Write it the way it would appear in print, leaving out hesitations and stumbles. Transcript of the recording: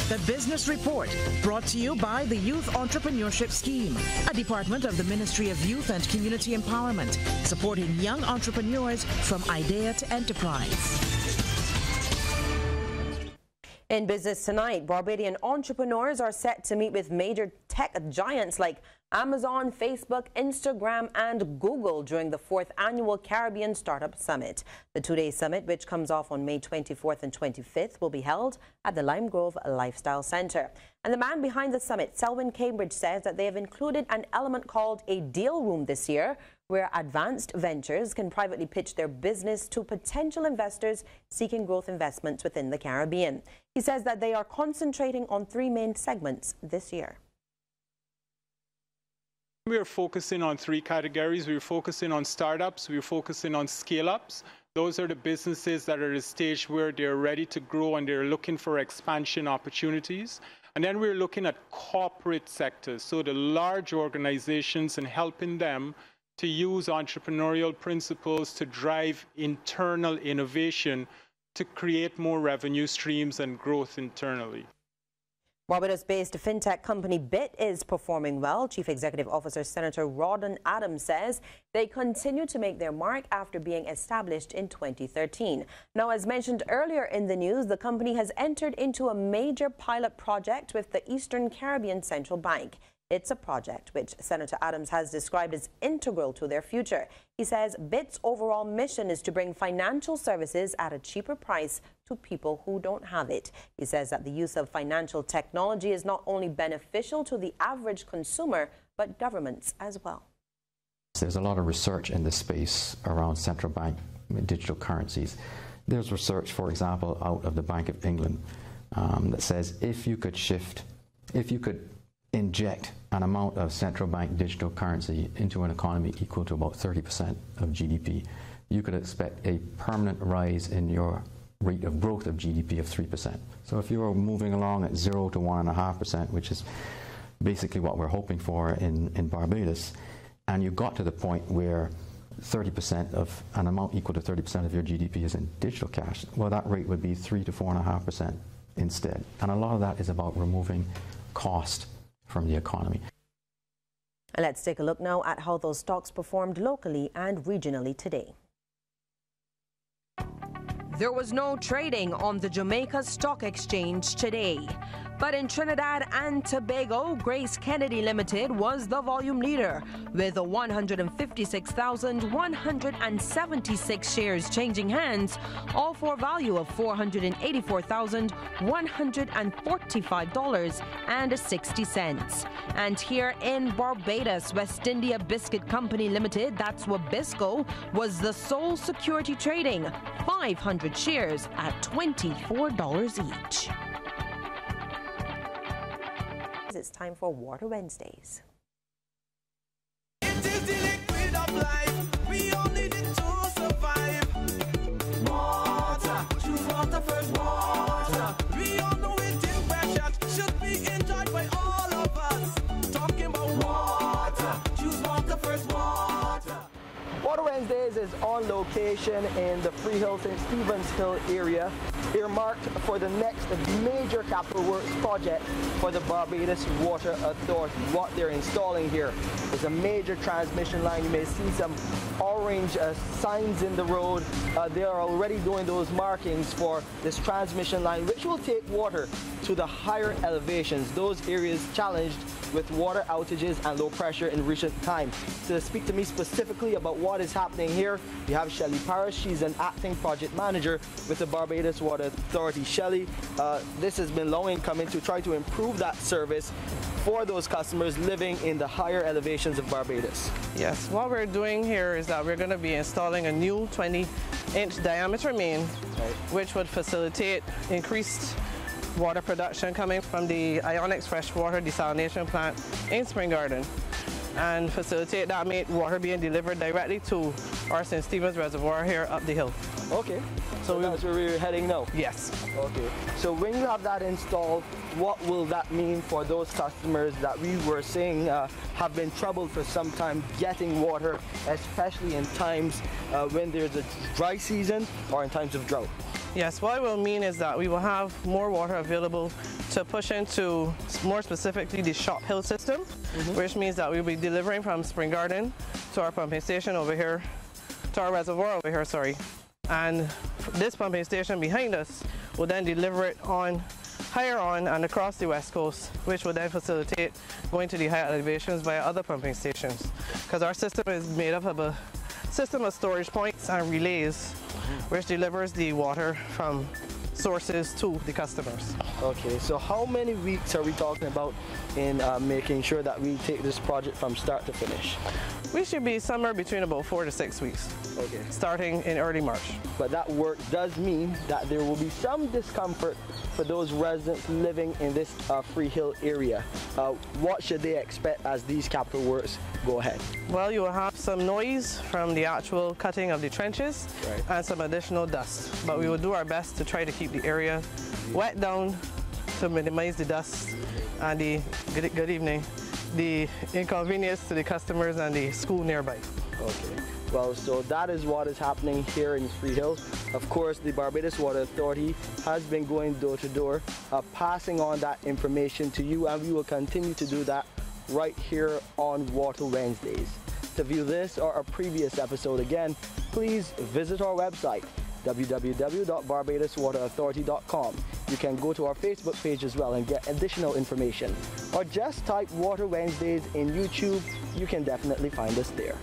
The Business Report, brought to you by the Youth Entrepreneurship Scheme, a department of the Ministry of Youth and Community Empowerment, supporting young entrepreneurs from idea to enterprise. In business tonight, Barbadian entrepreneurs are set to meet with major tech giants like Amazon, Facebook, Instagram, and Google during the 4th Annual Caribbean Startup Summit. The two-day summit, which comes off on May 24th and 25th, will be held at the Lime Grove Lifestyle Center. And the man behind the summit, Selwyn Cambridge, says that they have included an element called a deal room this year, where advanced ventures can privately pitch their business to potential investors seeking growth investments within the Caribbean. He says that they are concentrating on 3 main segments this year. We are focusing on 3 categories. We're focusing on startups, we're focusing on scale-ups. Those are the businesses that are at a stage where they're ready to grow and they're looking for expansion opportunities. And then we're looking at corporate sectors, so the large organizations, and helping them to use entrepreneurial principles to drive internal innovation to create more revenue streams and growth internally. Barbados-based fintech company BIT is performing well. Chief Executive Officer Senator Rawdon Adams says they continue to make their mark after being established in 2013. Now, as mentioned earlier in the news, the company has entered into a major pilot project with the Eastern Caribbean Central Bank. It's a project which Senator Adams has described as integral to their future. He says BIT's overall mission is to bring financial services at a cheaper price to people who don't have it. He says that the use of financial technology is not only beneficial to the average consumer, but governments as well. There's a lot of research in this space around central bank digital currencies. There's research, for example, out of the Bank of England that says if you could inject an amount of central bank digital currency into an economy equal to about 30% of GDP, you could expect a permanent rise in your rate of growth of GDP of 3%. So if you're moving along at 0 to 1.5%, which is basically what we're hoping for in Barbados, and you got to the point where 30% of an amount equal to 30% of your GDP is in digital cash, well, that rate would be 3 to 4.5% instead. And a lot of that is about removing cost from the economy. Let's take a look now at how those stocks performed locally and regionally today. There was no trading on the Jamaica Stock Exchange today. But in Trinidad and Tobago, Grace Kennedy Limited was the volume leader, with 156,176 shares changing hands, all for a value of $484,145.60. And here in Barbados, West India Biscuit Company Limited, that's Wabisco, was the sole security trading 500 shares at $24 each. It's time for Water Wednesdays. It is the liquid of life. We all need it to survive. Water, choose water first. Water, we all know it is precious. Should be enjoyed by all of us. Talking about water, choose water first. Water. Water Wednesdays is on location in the Freehill St. Stephen's Hill area, earmarked for the next major capital works project for the Barbados Water Authority. What they're installing here is a major transmission line. You may see some orange signs in the road. They are already doing those markings for this transmission line, which will take water to the higher elevations, those areas challenged with water outages and low pressure in recent times. To speak to me specifically about what is happening here, we have Shelley Parrish. She's an acting project manager with the Barbados Water Authority. Shelley, this has been long in coming to try to improve that service for those customers living in the higher elevations of Barbados. Yes, what we're doing here is that we're going to be installing a new 20-inch diameter main, which would facilitate increased water production coming from the Ionics freshwater desalination plant in Spring Garden, and facilitate that water being delivered directly to our St. Stephen's Reservoir here up the hill. Okay, so that's where we're heading now? Yes. Okay, so when you have that installed, what will that mean for those customers that we were saying have been troubled for some time getting water, especially in times when there's a dry season or in times of drought? Yes, what it will mean is that we will have more water available to push into, more specifically, the Shop Hill system, which means that we'll be delivering from Spring Garden to our pumping station over here, to our reservoir over here, sorry. And this pumping station behind us will then deliver it on higher on and across the west coast, which will then facilitate going to the higher elevations via other pumping stations. Because our system is made up of a system of storage points and relays, which delivers the water from sources to the customers. Okay, so how many weeks are we talking about in making sure that we take this project from start to finish? We should be somewhere between about 4 to 6 weeks, Okay. starting in early March. But that work does mean that there will be some discomfort for those residents living in this Free Hill area. What should they expect as these capital works go ahead? Well, you will have some noise from the actual cutting of the trenches and some additional dust. But we will do our best to try to keep the area wet down to minimize the dust and the, good evening, the inconvenience to the customers and the school nearby. Okay. Well, so that is what is happening here in Free Hill. Of course, the Barbados Water Authority has been going door to door, passing on that information to you, and we will continue to do that right here on Water Wednesdays. To view this or a previous episode again, please visit our website, www.barbadoswaterauthority.com. You can go to our Facebook page as well and get additional information. Or just type Water Wednesdays in YouTube. You can definitely find us there.